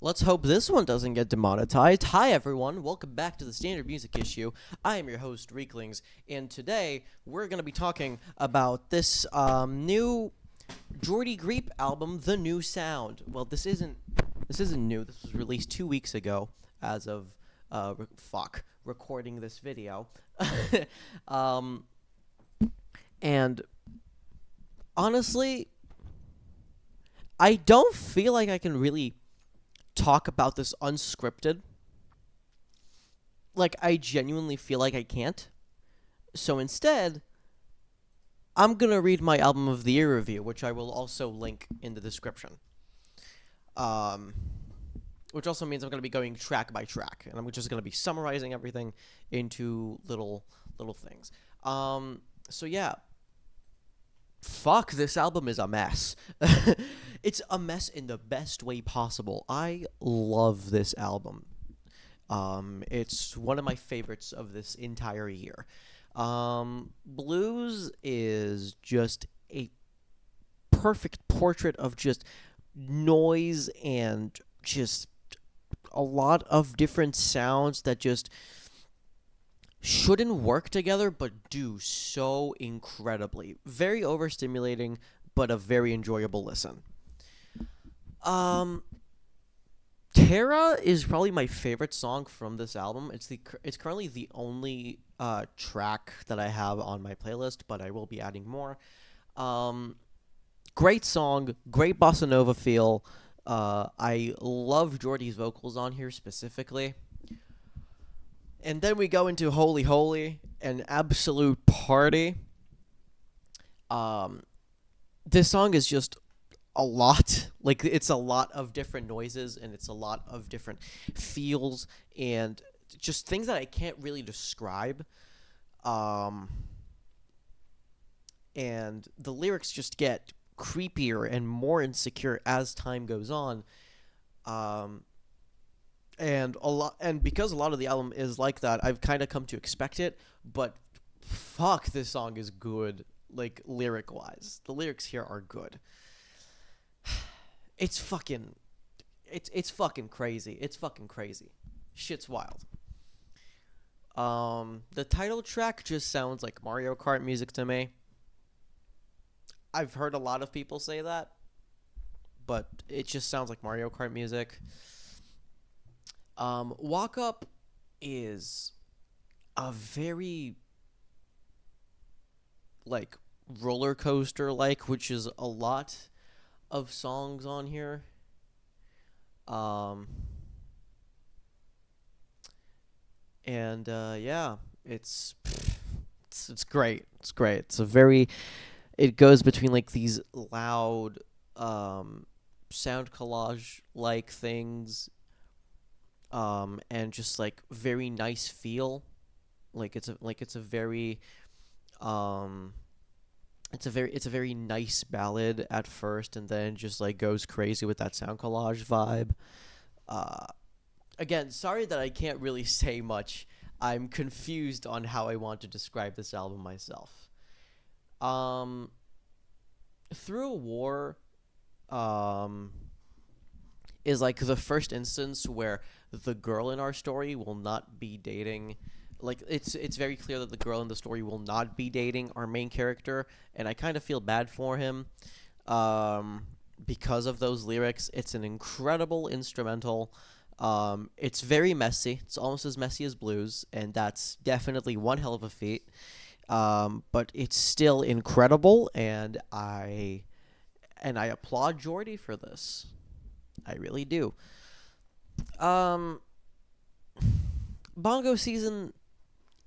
Let's hope this one doesn't get demonetized. Hi, everyone. Welcome back to the Standard Music Issue. I am your host, Reeklings, and today we're going to be talking about this new Jordy Griep album, The New Sound. Well, this isn't new. This was released 2 weeks ago, as of recording this video. um, and honestly, I don't feel like I can really talk about this unscripted. Like, I genuinely feel like I can't. So instead, I'm going to read my Album of the Year review, which I will also link in the description. Um, which also means I'm going to be going track by track, and I'm just going to be summarizing everything into little things. So yeah, fuck, this album is a mess. It's a mess in the best way possible. I love this album. It's one of my favorites of this entire year. Blues is just a perfect portrait of just noise and just a lot of different sounds that just shouldn't work together but do so incredibly. Very overstimulating, but a very enjoyable listen. Um, Terra is probably my favorite song from this album. It's currently the only track that I have on my playlist, but I will be adding more. Um, Great song, great bossa nova feel. I love Jordy's vocals on here specifically. And then we go into Holy Holy, an absolute party. Um, this song is just a lot. Like, it's a lot of different noises and it's a lot of different feels and just things that I can't really describe. Um, and the lyrics just get creepier and more insecure as time goes on. Um, and because a lot of the album is like that, I've kind of come to expect it. But fuck, this song is good. Like, lyric wise, the lyrics here are good. It's fucking it's fucking crazy. It's fucking crazy. Shit's wild. The title track just sounds like Mario Kart music to me. I've heard a lot of people say that, but it just sounds like Mario Kart music. Walk Up is a very like roller coaster like, which is a lot of songs on here. Um, and yeah, it's it's great. It's great. It goes between like these loud sound collage like things and just like very nice feel. It's a very um it's a very nice ballad at first, and then just like goes crazy with that sound collage vibe. Uh Again, sorry that I can't really say much. I'm confused on how I want to describe this album myself. Um Through a War um is like the first instance where the girl in our story will not be dating, like it's very clear that the girl in the story will not be dating our main character, and I kind of feel bad for him um because of those lyrics. It's an incredible instrumental. It's very messy. It's almost as messy as blues, and that's definitely one hell of a feat. But it's still incredible, and I applaud Jordy for this. I really do. Um, Bongo Season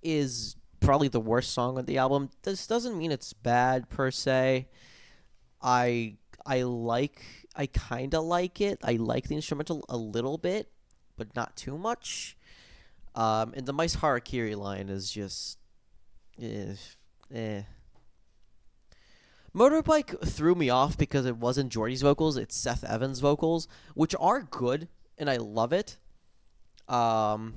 is probably the worst song on the album. This doesn't mean it's bad per se. I I like I kind of like it. I like the instrumental a little bit, but not too much. And the Mice Harakiri line is just eh, eh. Motorbike threw me off because it wasn't Jordy's vocals, it's Seth Evans' vocals, which are good and I love it. Um,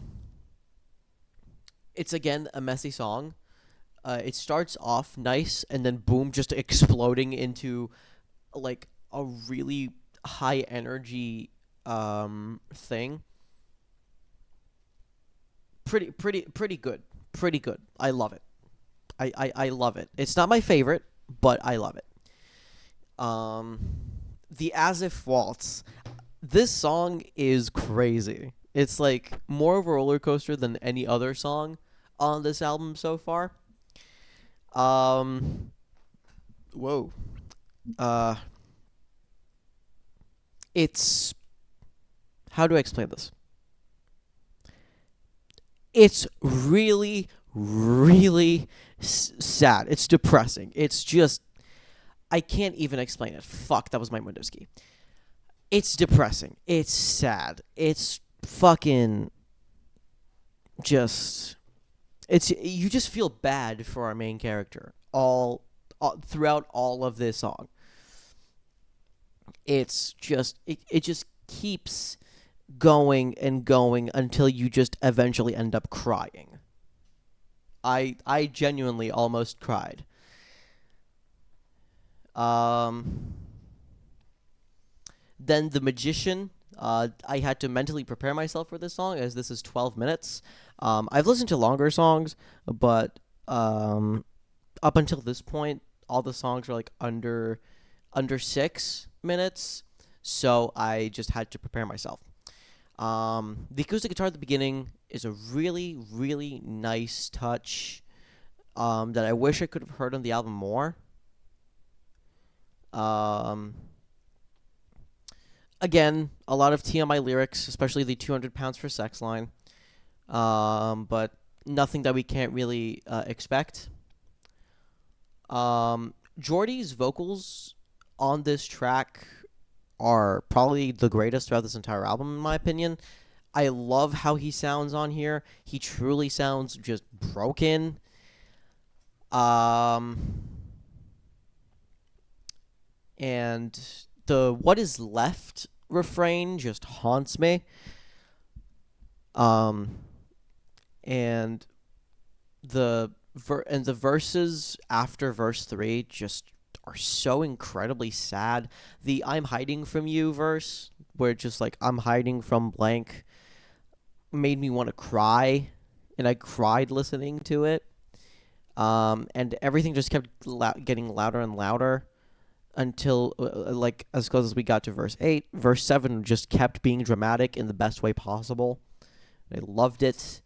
it's again a messy song. It starts off nice and then boom, just exploding into like a really high energy. thing. Pretty good. Pretty good. I love it. I love it. It's not my favorite, but I love it. Um, the As If Waltz. This song is crazy. It's like more of a roller coaster than any other song on this album so far. Um, whoa. Uh, it's how do I explain this? It's really, really sad. It's depressing. It's just I can't even explain it. Fuck, that was my window ski. It's depressing. It's sad. It's fucking just it's you just feel bad for our main character all throughout all of this song. It's just it just keeps going and going until you just eventually end up crying. I genuinely almost cried. Um then The Magician. I had to mentally prepare myself for this song as this is 12 minutes. I've listened to longer songs, but up until this point, all the songs are like under 6 minutes. So I just had to prepare myself. The acoustic guitar at the beginning is a really, really nice touch that I wish I could have heard on the album more. Um, Again, a lot of TMI lyrics, especially the 200 pounds for sex line, but nothing that we can't really expect. Jordy's vocals on this track are probably the greatest throughout this entire album, in my opinion. I love how he sounds on here. He truly sounds just broken. Um, and the "What Is Left" refrain just haunts me. Um, and the verses after verse 3 just are so incredibly sad. The "I'm hiding from you" verse, where it's just like "I'm hiding from blank," made me want to cry, and I cried listening to it. And everything just kept getting louder and louder until like as close as we got to verse 8. Verse 7 just kept being dramatic in the best way possible. I loved it.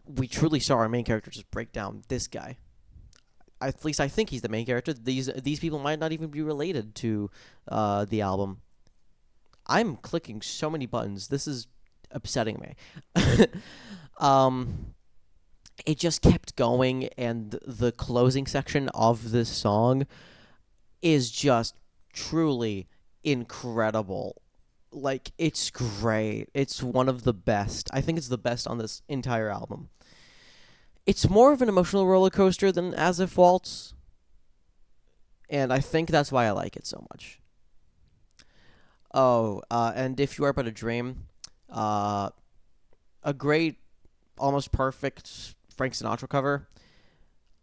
We truly saw our main character just break down this guy. At least I think he's the main character. These people might not even be related to the album. I'm clicking so many buttons. This is upsetting me. um, it just kept going, and the closing section of this song is just truly incredible. Like, it's great. It's one of the best. I think it's the best on this entire album. It's more of an emotional roller coaster than As If Waltz, and I think that's why I like it so much. Oh, and If You Are But a Dream, uh, a great, almost perfect Frank Sinatra cover.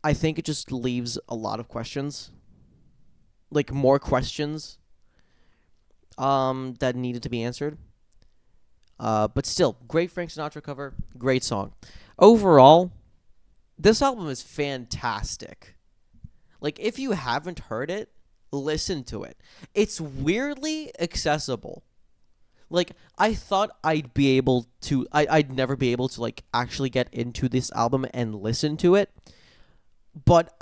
I think it just leaves a lot of questions, like more questions, that needed to be answered. But still, great Frank Sinatra cover, great song. Overall, this album is fantastic. Like, if you haven't heard it, listen to it. It's weirdly accessible. Like, I thought I'd never be able to, like, actually get into this album and listen to it. But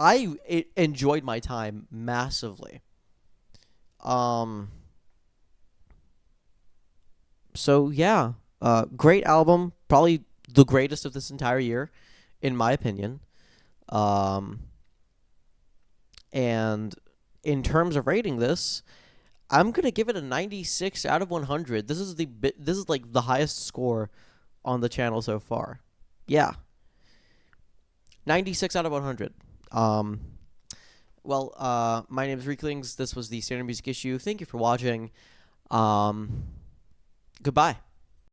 enjoyed my time massively. Um, so yeah, great album. Probably the greatest of this entire year, in my opinion. Um, and in terms of rating this, I'm gonna give it a 96 out of 100. This is like the highest score on the channel so far. Yeah, 96 out of 100. Um, my name is Reeklings. This was the Standard Music Issue. Thank you for watching. Um, Goodbye.